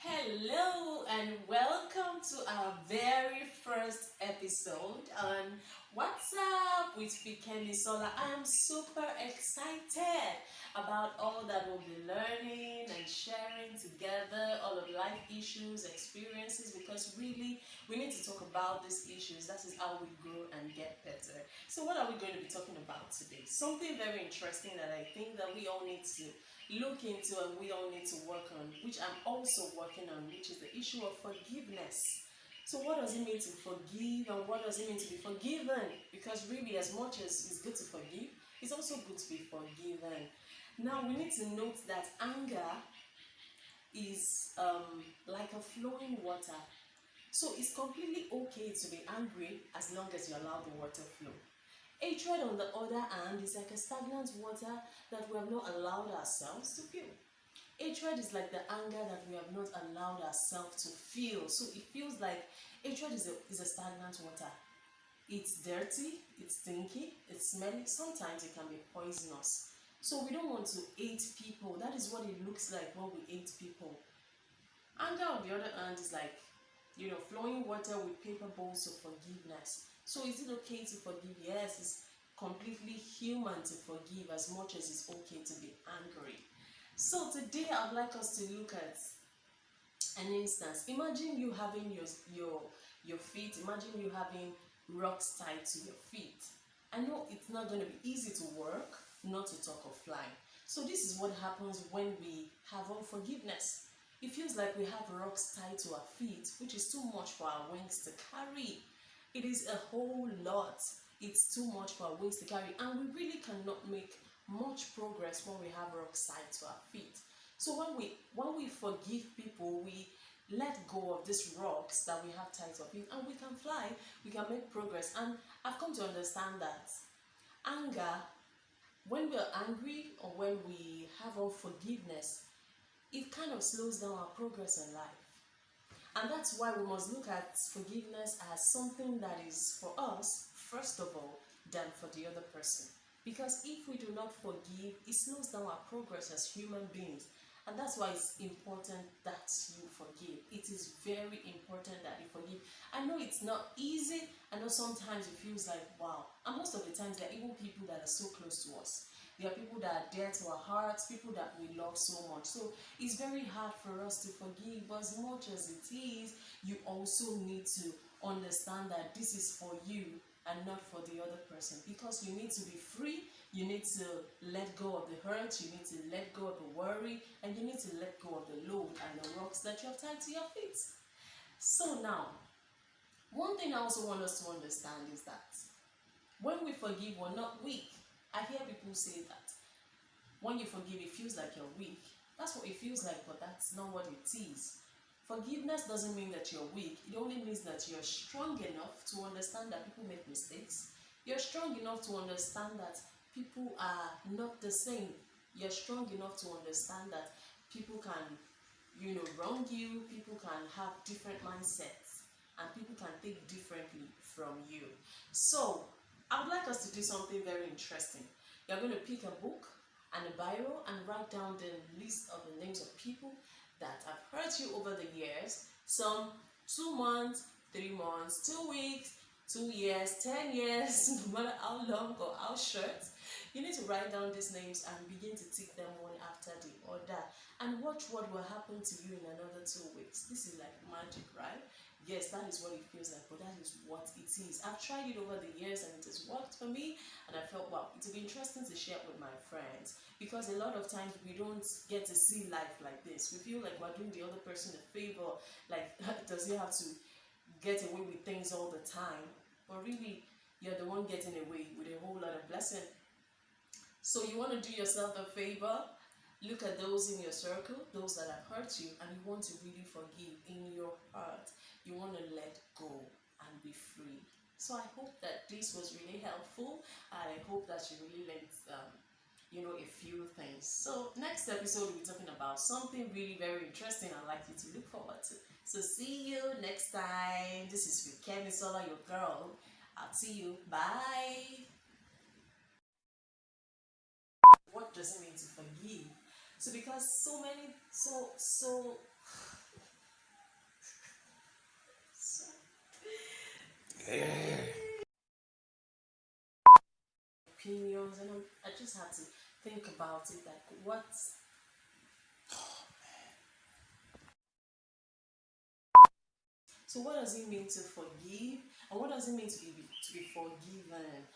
Hello and welcome to our very first episode on What's Up with Fikemisola. I am super excited about all that we'll be learning and sharing together, all of life issues, experiences, because really we need to talk about these issues. That is how we grow and get better. So what are we going to be talking about today? Something very interesting that I think that we all need to look into and we all need to work on, which I'm also working on, which is the issue of forgiveness. So what does it mean to forgive and what does it mean to be forgiven? Because really, as much as it's good to forgive, it's also good to be forgiven. Now we need to note that anger is like a flowing water. So it's completely okay to be angry as long as you allow the water flow. Hatred, on the other hand, is like a stagnant water that we have not allowed ourselves to feel. Hatred is like the anger that we have not allowed ourselves to feel. So it feels like hatred is a stagnant water. It's dirty, it's stinky, it's smelly. Sometimes it can be poisonous. So we don't want to hate people. That is what it looks like when we hate people. Anger, on the other hand, is like, flowing water with paper bowls of forgiveness. So is it okay to forgive? Yes, it's completely human to forgive as much as it's okay to be angry. So today I'd like us to look at an instance. Imagine you having your feet, imagine you having rocks tied to your feet. I know it's not going to be easy to work, not to talk of flying. So this is what happens when we have unforgiveness. It feels like we have rocks tied to our feet, which is too much for our wings to carry. It is a whole lot. It's too much for our wings to carry, and we really cannot make much progress when we have rocks tied to our feet. So when we forgive people, we let go of these rocks that we have tied to our feet, and we can fly. We can make progress. And I've come to understand that anger, when we're angry or when we have unforgiveness, it kind of slows down our progress in life. And that's why we must look at forgiveness as something that is for us, first of all, than for the other person. Because if we do not forgive, it slows down our progress as human beings. And that's why it's important that you forgive. It is very important that you forgive. I know it's not easy. I know sometimes it feels like, wow. And most of the times, there are even people that are so close to us. There are people that are dear to our hearts, people that we love so much. So it's very hard for us to forgive, but as much as it is, you also need to understand that this is for you and not for the other person, because you need to be free, you need to let go of the hurt, you need to let go of the worry, and you need to let go of the load and the rocks that you have tied to your feet. So now, one thing I also want us to understand is that when we forgive, we're not weak. I hear people say that when you forgive, it feels like you're weak. That's what it feels like, but that's not what it is. Forgiveness doesn't mean that you're weak. It only means that you're strong enough to understand that people make mistakes. You're strong enough to understand that people are not the same. You're strong enough to understand that people can, wrong you, people can have different mindsets, and people can think differently from you. So, I would like us to do something very interesting. You're going to pick a book and a biro and write down the list of the names of people that have hurt you over the years. Some 2 months, 3 months, 2 weeks, 2 years, 10 years, no matter how long or how short. You need to write down these names and begin to tick them one after the other. And watch what will happen to you in another 2 weeks. This is like magic, right? Yes, that is what it feels like, but that is what it is. I've tried it over the years and it has worked for me, and I felt, wow, it would be interesting to share it with my friends, because a lot of times we don't get to see life like this. We feel like we're doing the other person a favor, like does he have to get away with things all the time? But really, you're the one getting away with a whole lot of blessing. So you want to do yourself a favor, look at those in your circle, those that have hurt you, and you want to really forgive in your heart. You want to let go and be free. So I hope that this was really helpful, and I hope that you really learned, a few things. So next episode we'll be talking about something really very interesting I'd like you to look forward to. So see you next time. This is Fikemisola, your girl. I'll see you. Bye. What does it mean to forgive? So because so many, so opinions, and I just had to think about it. Like, what? So, what does it mean to forgive, and what does it mean to be forgiven?